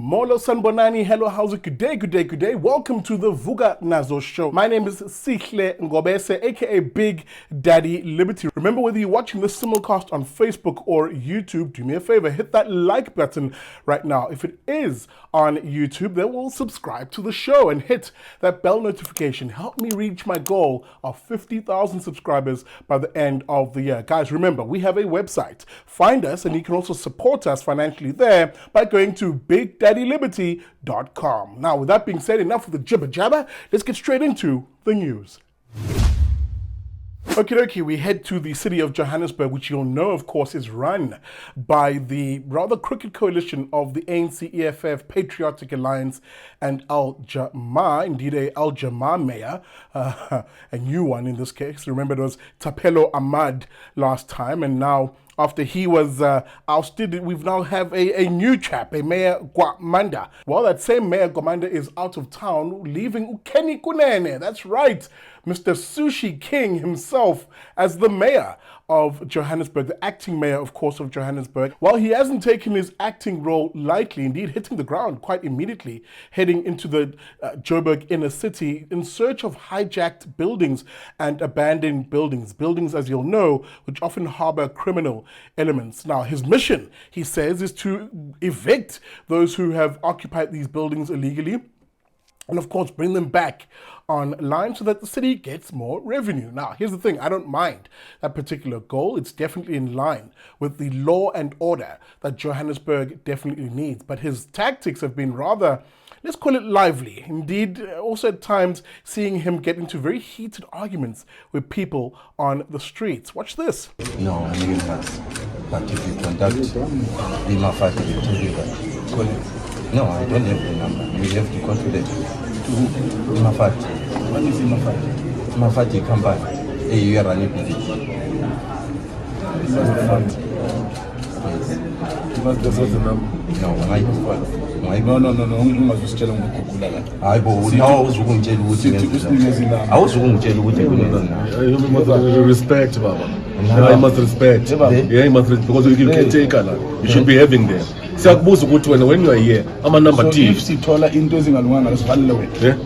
Molo Sanbonani, hello, how's it? Good day. Welcome to the Vuka Nazo Show. My name is Sihle Ngobese, aka Big Daddy Liberty. Remember, whether you're watching this simulcast on Facebook or YouTube, do me a favor, hit that like button right now. If it is on YouTube, then we'll subscribe to the show and hit that bell notification. Help me reach my goal of 50,000 subscribers by the end of the year. Guys, remember, we have a website. Find us, and you can also support us financially there by going to BigDaddyLiberty.com. Now, with that being said, enough of the jibber jabber. Let's get straight into the news. Okay, we head to the city of Johannesburg, which you'll know, of course, is run by the rather crooked coalition of the ANC, EFF, Patriotic Alliance, and Al Jamaa, indeed a Al Jamaa mayor, a new one in this case. Remember, it was Tapelo Ahmad last time, and now after he was ousted, we've now have a new chap, a Mayor Gwamanda. Well, that same Mayor Gwamanda is out of town, leaving Kunene. That's right, Mr. Sushi King himself as the mayor of Johannesburg, the acting mayor, of course, of Johannesburg. While he hasn't taken his acting role lightly, indeed hitting the ground quite immediately, heading into the Joburg inner city in search of hijacked buildings and abandoned buildings. Buildings, as you'll know, which often harbor criminal elements. Now, his mission, he says, is to evict those who have occupied these buildings illegally, and of course bring them back online so that the city gets more revenue. Now, here's the thing, I don't mind that particular goal. It's definitely in line with the law and order that Johannesburg definitely needs. But his tactics have been rather, let's call it lively. Indeed, also at times seeing him get into very heated arguments with people on the streets. Watch this. No, I mean that. But if you contact Lima Fati, you tell you that. No, I don't have the number. You have to go to the Lima Fati. What is Lima Fati? Lima Fati company. Hey, you are running with it. What's the number? No, I don't know. No. Ungazusitshela ngokugula la. Hayi bo, nawo uzukungitshela ukuthi ngenzela. Awuzukungitshela ukuthi kunenani. You must respect, Baba. Yeah, you must respect. Yeah, you must respect because you can take a you should be having them. Siyakubuza ukuthi wena when you are here, ama number T. If sithola into ezingalunganga lesivalele wena. Yeah.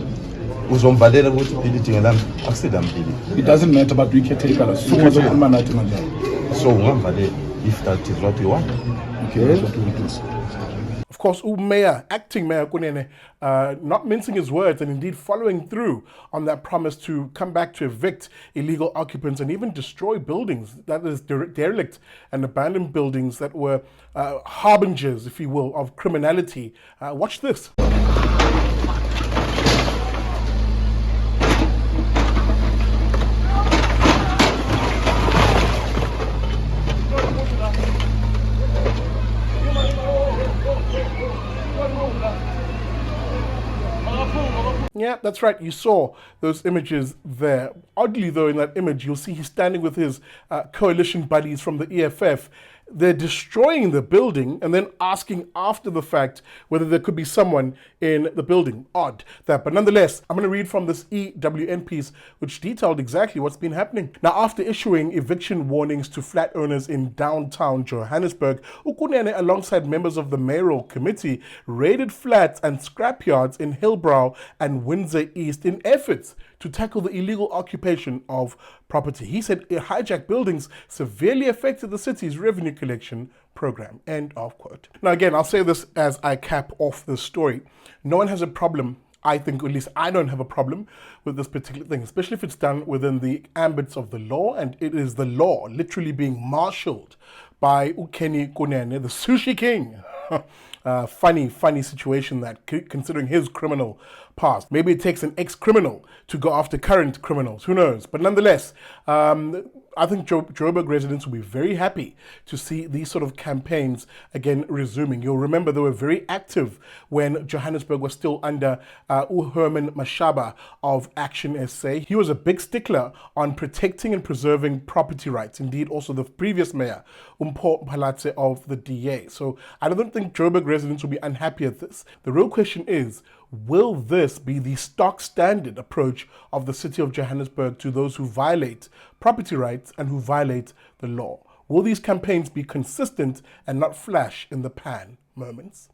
Uzomvalela ukuthi building ngelami akusidam building. It doesn't matter but we can take a so much ukhuluma nathi manje. So ungamvalela if that is what you want. Okay, that's what we do. Of course, Mayor, acting Mayor Kunene, not mincing his words and indeed following through on that promise to come back to evict illegal occupants and even destroy buildings, that is derelict and abandoned buildings that were harbingers, if you will, of criminality. Watch this. Yeah, that's right. You saw those images there. Oddly, though, in that image, you'll see he's standing with his coalition buddies from the EFF. They're destroying the building and then asking after the fact whether there could be someone in the building. Odd that. But nonetheless, I'm going to read from this EWN piece which detailed exactly what's been happening. Now, after issuing eviction warnings to flat owners in downtown Johannesburg, Kunene, alongside members of the mayoral committee, raided flats and scrapyards in Hillbrow and Windsor East in efforts to tackle the illegal occupation of property. He said hijacked buildings severely affected the city's revenue collection program. End of quote. Now again, I'll say this as I cap off this story. No one has a problem, I think, at least I don't have a problem with this particular thing, especially if it's done within the ambits of the law, and it is the law literally being marshaled by Kunene, the Sushi King. Funny situation that, considering his criminal past. Maybe it takes an ex-criminal to go after current criminals. Who knows? But nonetheless, I think Joburg residents will be very happy to see these sort of campaigns again resuming. You'll remember they were very active when Johannesburg was still under Herman Mashaba of Action SA. He was a big stickler on protecting and preserving property rights. Indeed, also the previous mayor, Palatse of the DA. So I don't think Joburg residents will be unhappy at this. The real question is, will this be the stock standard approach of the city of Johannesburg to those who violate property rights and who violate the law? Will these campaigns be consistent and not flash in the pan moments?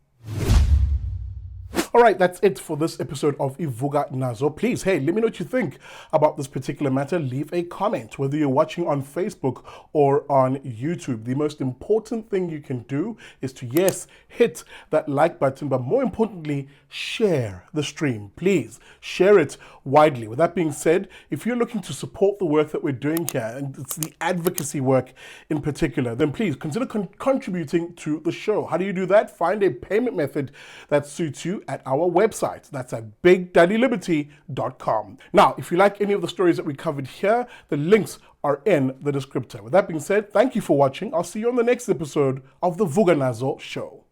All right, that's it for this episode of Vuka Nazo. Please, hey, let me know what you think about this particular matter. Leave a comment, whether you're watching on Facebook or on YouTube. The most important thing you can do is to, yes, hit that like button, but more importantly, share the stream. Please share it widely. With that being said, if you're looking to support the work that we're doing here, and it's the advocacy work in particular, then please consider contributing to the show. How do you do that? Find a payment method that suits you at our website. That's at bigdaddyliberty.com. Now, if you like any of the stories that we covered here, the links are in the descriptor. With that being said, thank you for watching. I'll see you on the next episode of the Vuka Nazo Show.